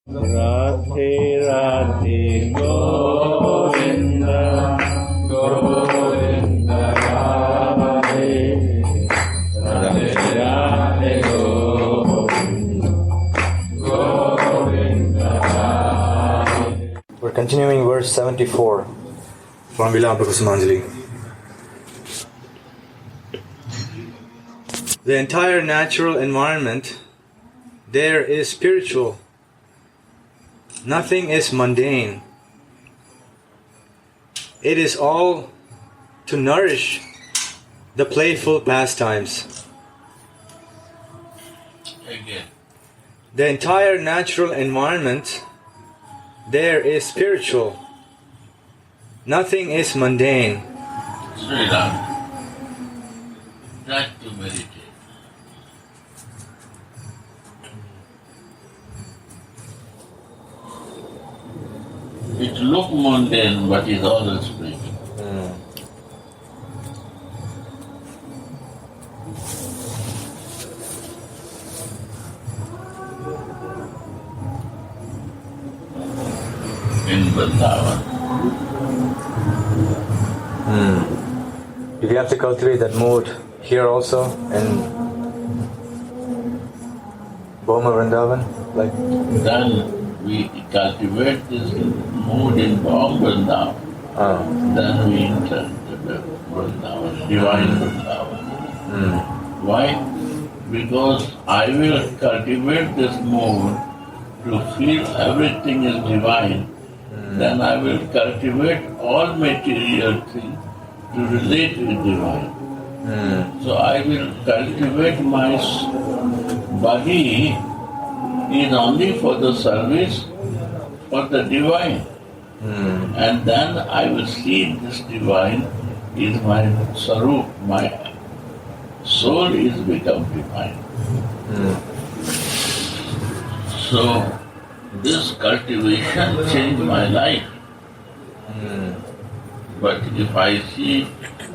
Radhe Radhe Govinda Govinda Radhe Radhe Radhe Govinda Govinda Radhe. We're continuing verse 74 from Vilapa Kusumanjali. The entire natural environment there is spiritual. Nothing is mundane. It is all to nourish the playful pastimes. Again. The entire natural environment there is spiritual. Nothing is mundane. Sri Ram, try to meditate. It looks mundane, but is all spiritual. In Vrindavan. Do we have to cultivate that mood here also in Boma Vrindavan? Then we cultivate this mood in Vrindavan. Then we enter the Vrindavan, divine Vrindavan. Why? Because I will cultivate this mood to feel everything is divine. Then I will cultivate all material things to relate with divine. So I will cultivate my body is only for the service for the divine. And then I will see this divine is my sarup, my soul is become divine. So this cultivation changed my life. But if I see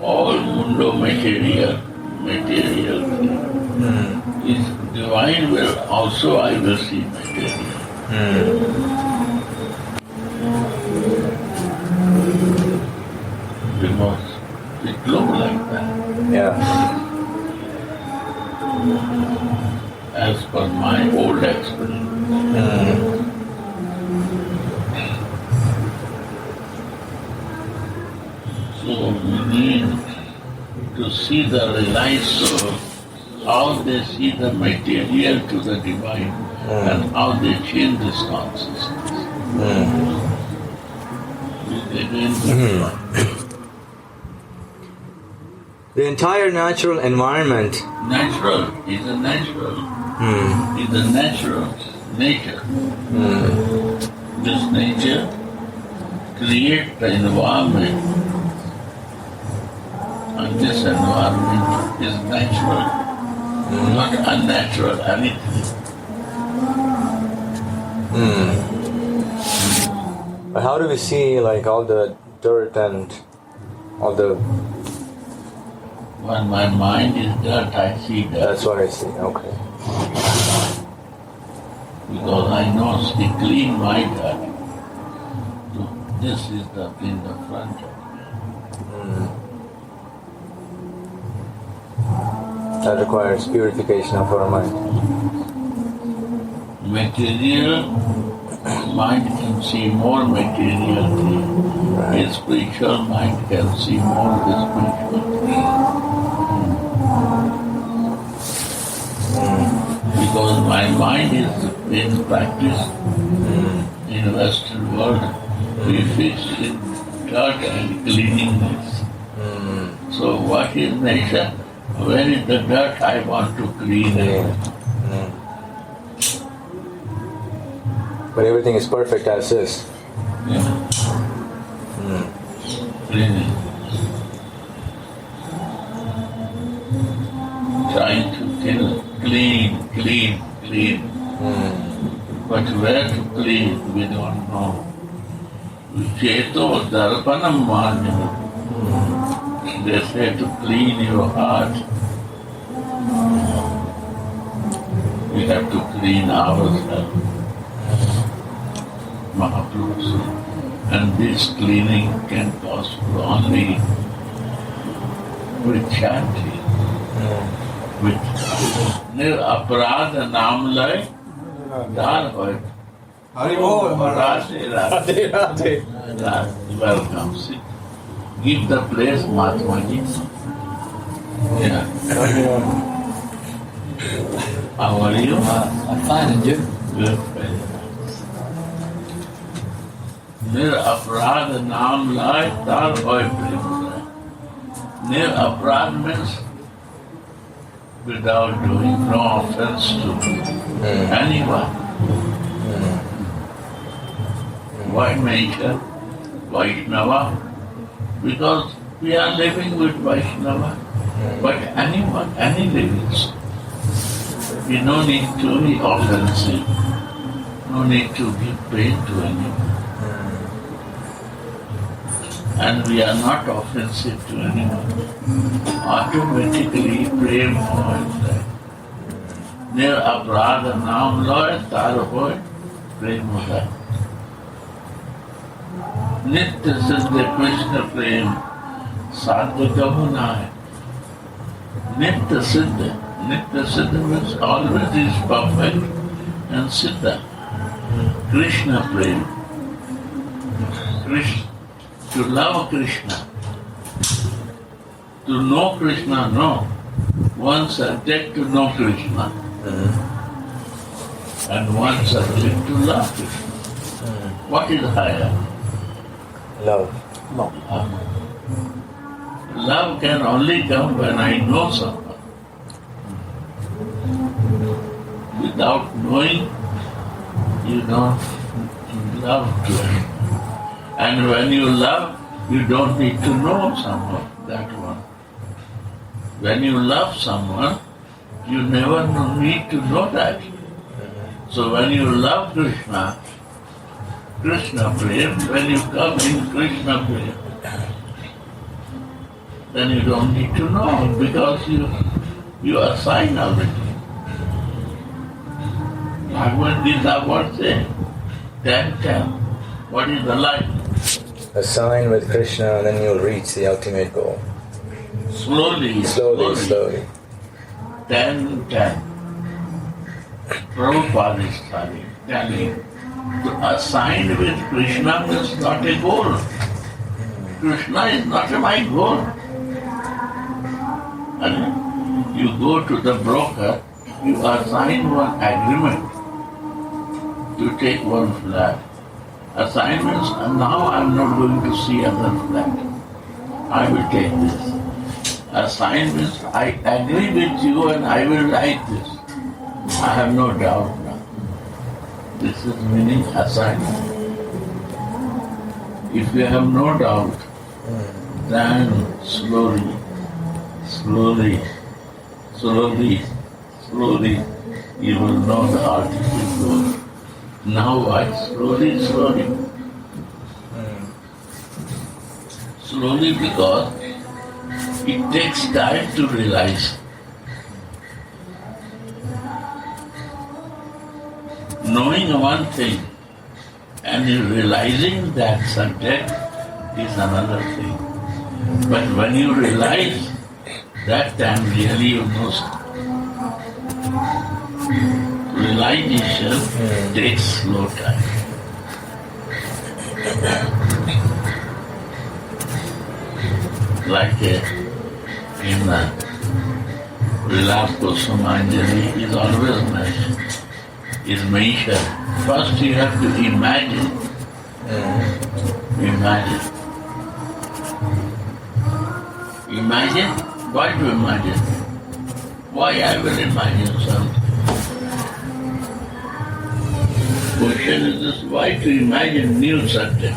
all mundo material thing, is divine will also I will see material. Because it looks like that. Yeah. As per my old experience. So we need to see the realized soul, how they see the material to the divine, and how they change this consciousness. The entire natural environment. Natural is a natural. Is a natural nature. This nature creates the environment. And this environment is natural, not unnatural anything. But how do we see all the dirt and all the... When my mind is dirt, I see dirt. That's what I see, okay. Because I know to clean my dirt. So this is in the front of me. That requires purification of our mind. Material mind can see more material things. Right. Spiritual mind can see more spiritual things. Because my mind is in practice in Western world. We fix in dirt and cleanliness. So what is nature? Where is the dirt? I want to clean it. But everything is perfect as is. Yeah. Cleaning. Trying to clean. But where to clean, we don't know. Cheto darpanam manyamu. They say to clean your heart. We have to clean ourselves. Mahaprabhu said. And this cleaning can possible only with chanting, with nir aparadha naam lai dar hoy. Radhe Radhe. Welcome. See. Give the place Mahatma Ji. Yeah. How are you? I'm fine, and you? Good. Very nice. Nir aparadha naam lai dar hoy prem. Nir aparadha means without doing no offense to anyone. Why mention Vaishnava? Because we are living with Vaishnava. But anyone, any livings, we no need to be offensive. No need to give pain to anyone. And we are not offensive to anyone. Automatically prem hoy jai. Nir aparadha naam loy tar hoy prem hoy. Nitya siddha Krishna prem sadhya gavana hai. Nitya siddha means always is perfect and siddha. Krishna prem. To love Krishna. To know Krishna, no. One subject to know Krishna. And one subject to love Krishna. What is higher? Love. Love can only come when I know someone. Without knowing, you don't love to him. And when you love, you don't need to know someone, that one. When you love someone, you never need to know that. So when you love Krishna prem, when you come in Krishna prem, then you don't need to know because you assign already. Bhagavad Gita what say? 10. What is the line? Assign with Krishna and then you'll reach the ultimate goal. Slowly. 10. Prabhupada is telling to assign with Krishna is not a goal. Krishna is not my goal. And you go to the broker, you assign one agreement to take one flat. Assignments, and now I'm not going to see other flat. I will take this. Assignments, I agree with you and I will write this. I have no doubt now. This is meaning assignment. If you have no doubt, then slowly, you will know the ultimate goal. Now why? Slowly. Slowly because it takes time to realize. Knowing one thing and realizing that subject is another thing. But when you realize, that time really you know realization takes slow time. Like in Vilapa Kusumanjali is always mentioned. First you have to imagine. Imagine? Why to imagine? Why I will imagine something? Question is this, why to imagine new subject?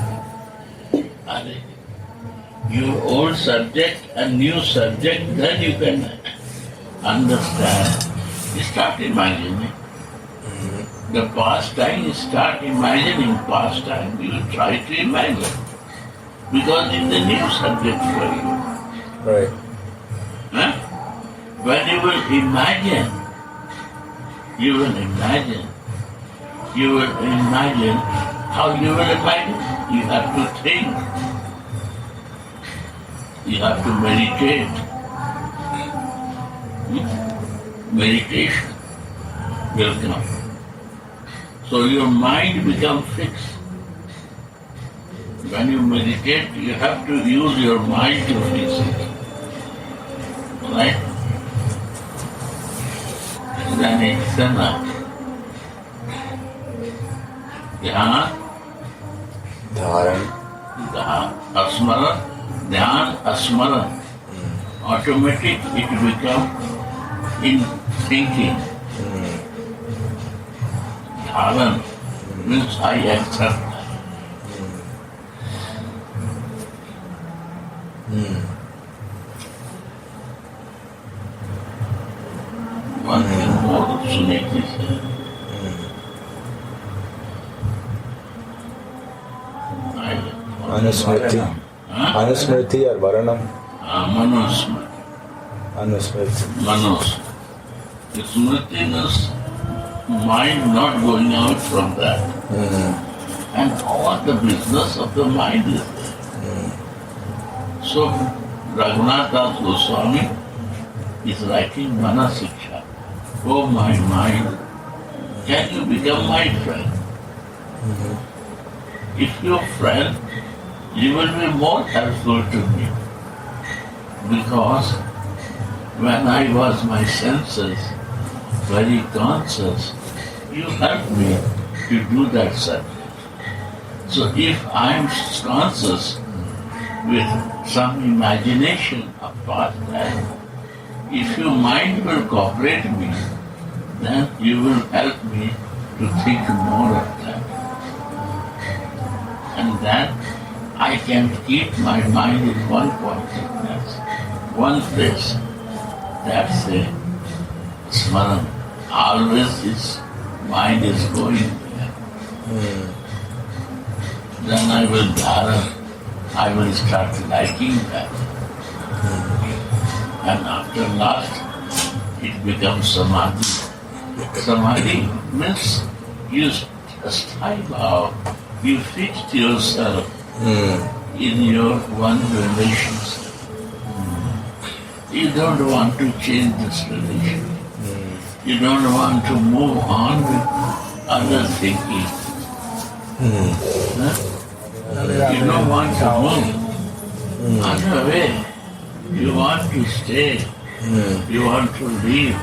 Your old subject and new subject, then you can understand. You start imagining. The past time, you start imagining past time. You try to imagine. Because it's a new subject for you. Right. Huh? When you will imagine How you will imagine? You have to think. You have to meditate. Meditation will come. So your mind becomes fixed. When you meditate, you have to use your mind to fix it. Right? Then it's enough. Dhyan, asmara, dhyan, asmara. Automatic it becomes in thinking. Dharan means I accept. One thing more Suniti said. Anusmriti. Anusmriti or Varanam? Manusmriti. Anusmriti. The Smriti means mind not going out from that. And all the business of the mind is there. So Raghunath Das Goswami is writing Manasiksha. Oh my mind, can you become my friend? If you're friend, you will be more helpful to me. Because when I was my senses very conscious, you helped me to do that service. So if I'm conscious with some imagination of past life, if your mind will cooperate me, then you will help me to think more of that. And then I can keep my mind in one consciousness, one place. That's a smaran. Always his mind is going there. Then I will dhara. I will start liking that. And after last, it becomes samadhi. Samadhi means you strive out, you fix yourself in your one relationship. You don't want to change this relation. You don't want to move on with other thinking. You don't want to move other way. You want to stay. You want to live.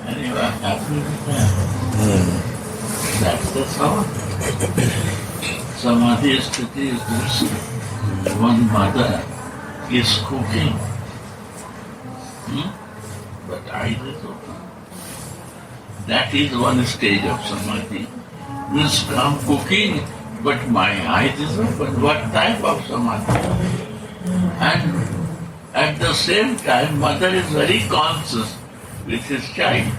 And you are happy with that. That's the samadhi. Samadhi sthiti is this. One mother is cooking. But eyes is open. That is one stage of samadhi. Means I'm cooking, but my eyes is open. What type of samadhi? And at the same time, mother is very conscious with his child.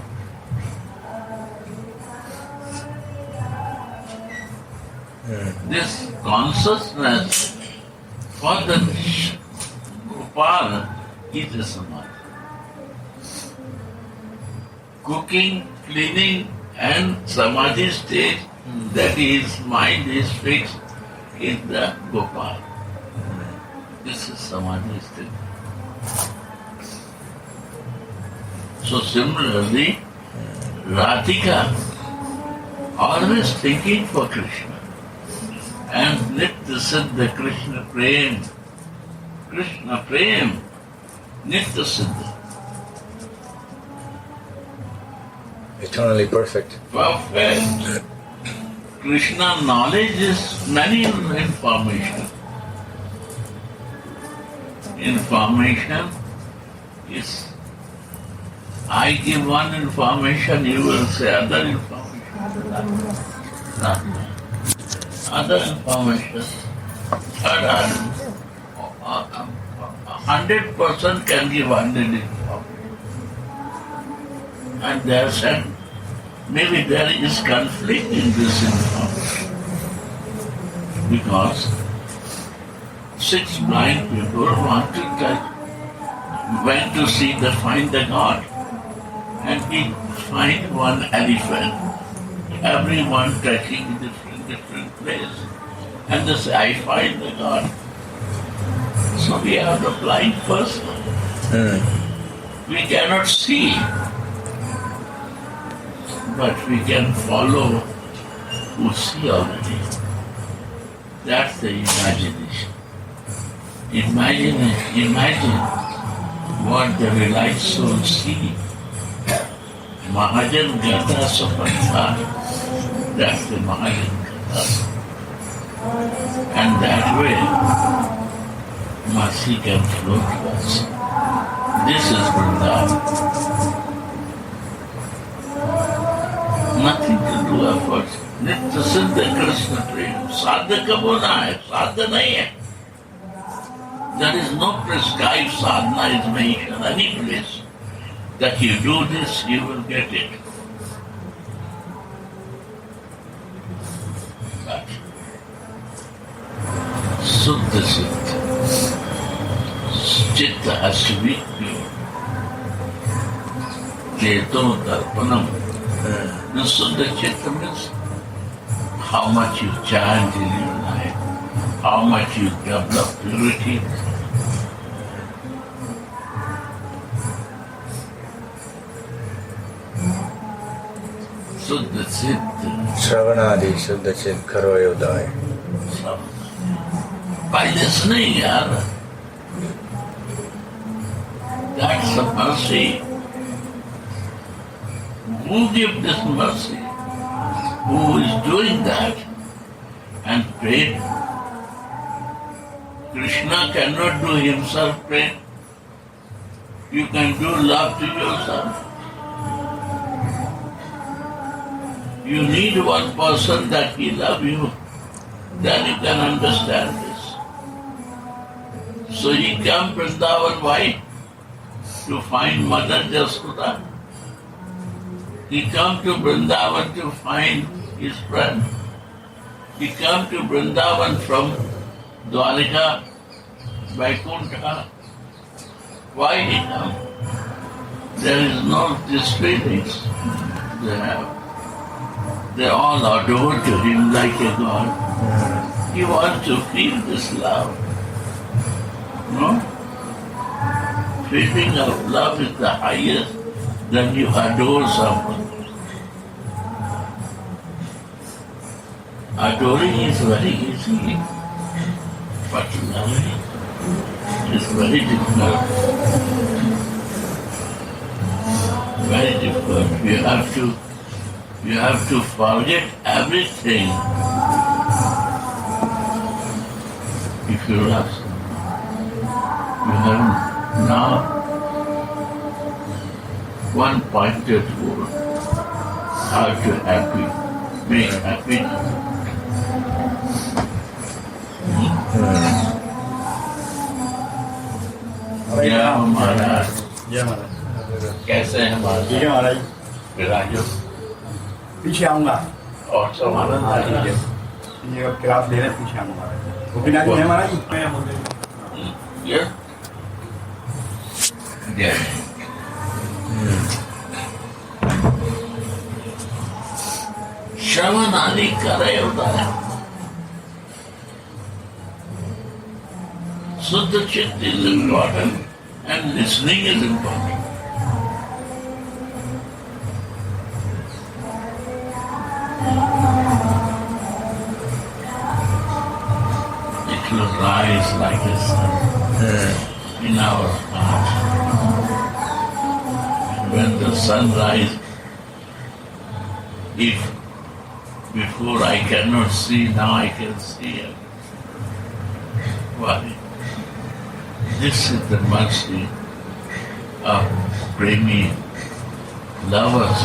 This consciousness for the Gopal is a samadhi. Cooking, cleaning and samadhi stage, that his mind is fixed in the Gopal. This is samadhi stage. So similarly, Radhika always thinking for Krishna. And Nitya Siddha Krishna Prem. Krishna Prem. Nitya Siddha. Eternally perfect. Perfect. Krishna knowledge is many information. Information is, I give one information, you will say other information. Other information. 100% can give 100 information. And they have said, maybe there is conflict in this information. Because 6 blind people want to went to find the God. And he find one elephant everyone touching different place. And this I find the God. So we are the blind person. We cannot see, but we can follow who see already. That's the imagination. Imagine what the realized soul see. Mahajan Gata Sapanta. That's the Mahajan Gata. And that way, mercy can flow to us. This is Vrindavan. Nothing to do efforts. Nitya Siddha Krishna Prem. Sadhya ka bona hai, sadhya nahi hai. There is no prescribed sadhana is mentioned any place. That you do this, you will get it. But Suddha Siddha. Chitta has to be pure. Cheto Darpanam. The Suddha Chitta means how much you chant in your life, how much you develop purity. Suddha Chitta. Shravanadi Shuddha Chit Karo Yodai. By listening, yaar. That's a mercy. Who gives this mercy? Who is doing that? And pray. Krishna cannot do himself pray. You can do love to yourself. You need one person that he love you. Then you can understand this. So he came Vrindavan, why? To find Mother Jasoda. He come to Vrindavan to find his friend. He come to Vrindavan from Dwarika, Vaikuntha. Why he come? There is no these feelings they have. They all adore to him like a god. He wants to feel this love. No? Feeling of love is the highest when you adore someone. Adoring is very easy, but loving is very difficult. Very difficult. You have to forget everything if you love someone. You have now one pointed word, how to make happy. जय महाराज। जय महाराज। कैसे हैं महाराज? ठीक है महाराज। विराजो। पीछे आऊँगा। और सब महाराज ठीक है। ये क्लास ले रहे पीछे आऊँगा महाराज। गोपीनाथ जी है महाराज? ये जय। श्रवण आदि करे होता है। Suddha Chitta is important and listening is important. It will rise like a sun in our heart. When the sun rises, if before I cannot see, now I can see it. Why? This is the mercy of premi lovers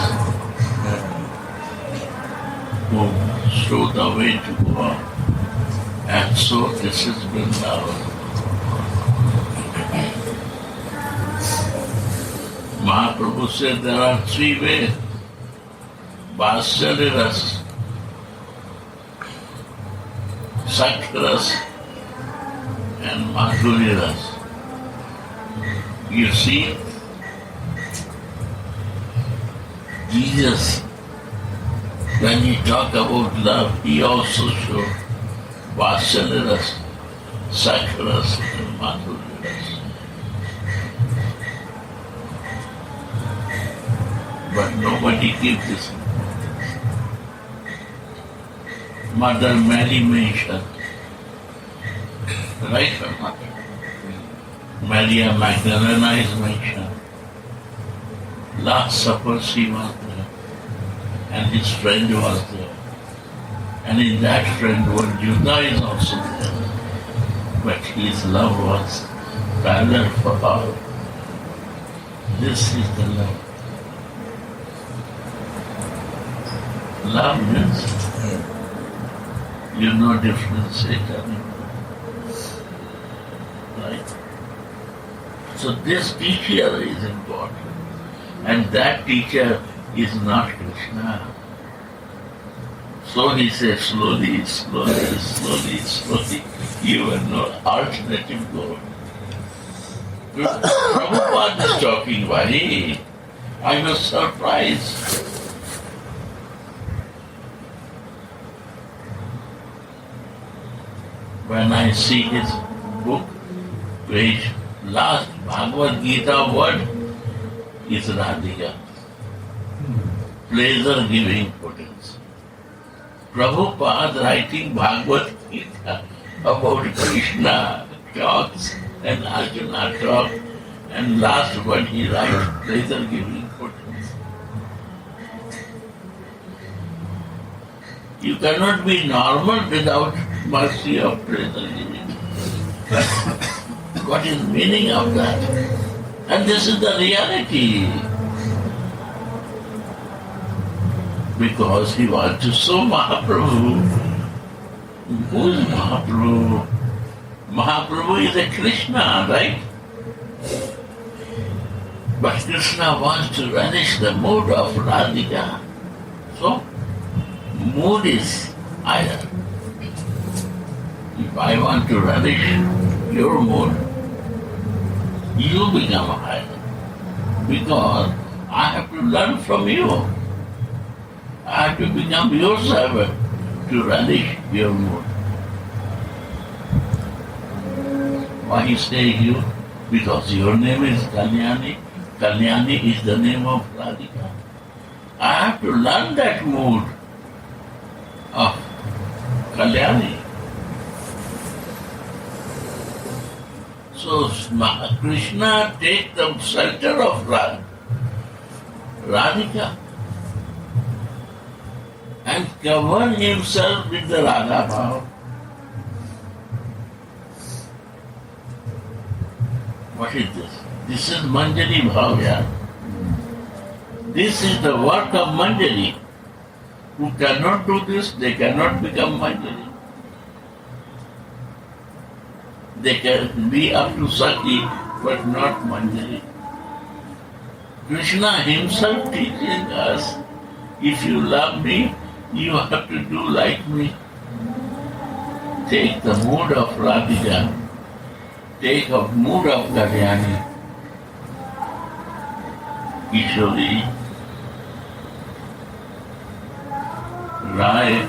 who show the way to go. And so this is Vrindavan. Mahaprabhu said there are three ways. Vasya Ras, Sakya Ras, and Madhurya Ras. You see, When he talked about love, he also showed Vatsalya Rasa, Sakha Rasa and Madhurya Rasa. But nobody gives this. Mother Mary mentioned, right or not? Maria Magdalena is mentioned. Last Supper she was there, and his friend was there. And in that friend one Judah is also there. But his love was parallel for all. This is the love. Love means you know differentiate anymore. Right? So this teacher is important. And that teacher is not Krishna. So he says slowly, slowly, slowly, slowly. You will know alternative goal. Prabhupada is talking, why? I was surprised. When I see his book, page last Bhagavad Gita word is Radhika. Pleasure giving potency. Prabhupada writing Bhagavad Gita about Krishna talks and Arjuna talks, and last word he writes pleasure giving potency. You cannot be normal without mercy of pleasure giving. What is meaning of that? And this is the reality. Because he wants to show Mahaprabhu. Who is Mahaprabhu? Mahaprabhu is a Krishna, right? But Krishna wants to relish the mood of Radhika. So, mood is either. If I want to relish your mood, you become a idol. Because I have to learn from you. I have to become your servant to relish your mood. Why he say you? Because your name is Kalyani. Kalyani is the name of Radhika. I have to learn that mood of Kalyani. So Krishna takes the center of Radhika and cover himself with the Radha Bhava. What is this? This is Manjari Bhava. This is the work of Manjari. Who cannot do this, they cannot become Manjari. They can be up to Sati, but not Manjari. Krishna himself teaching us, if you love me, you have to do like me. Take the mood of Radhika, take the mood of Kalyani, Kishori, Rai,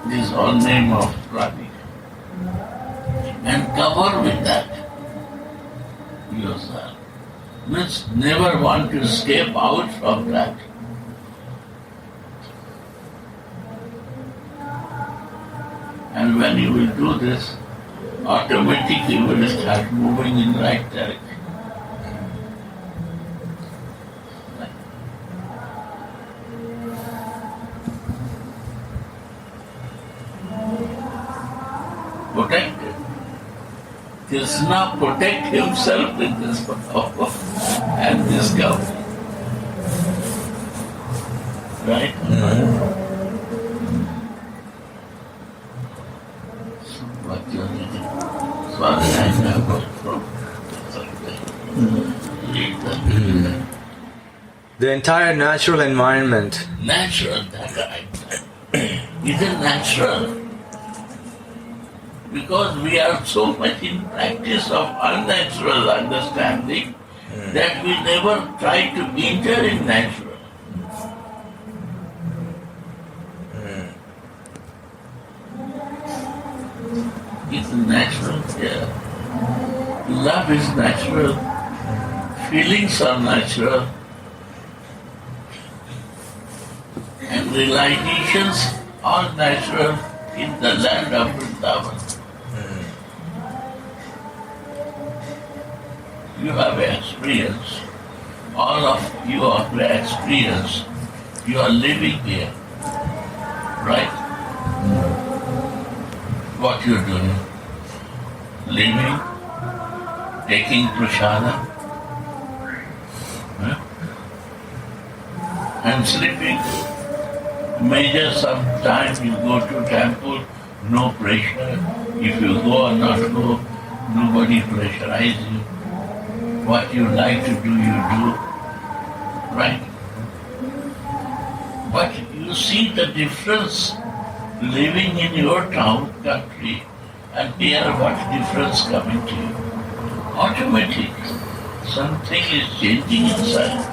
this is all name of Radhika. And cover with that yourself. Means never want to escape out from that. And when you will do this, automatically you will start moving in right direction. Protected. Krishna protect himself with this power and this government. Right? So what you are reading? So I have from The entire natural environment. Natural, that is it natural? Because we are so much in practice of unnatural understanding that we never try to enter in natural. It's natural here. Love is natural. Feelings are natural. And realizations are natural in the land of Vrindavan. You have experience. All of you have experience. You are living here. Right? What you are doing? Living, taking prasada, and sleeping. Measure some time you go to temple, no pressure. If you go or not go, nobody pressurize you. What you like to do, you do. Right? But you see the difference living in your town, country, and here what difference coming to you? Automatic. Something is changing inside.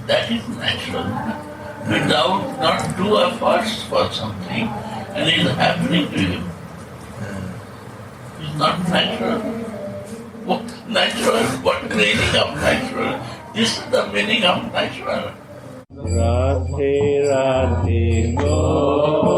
That is natural. Without not do efforts for something, and it is happening to you. It's not natural. What natural? What meaning of natural? This is the meaning of natural. Radhe Radhe Go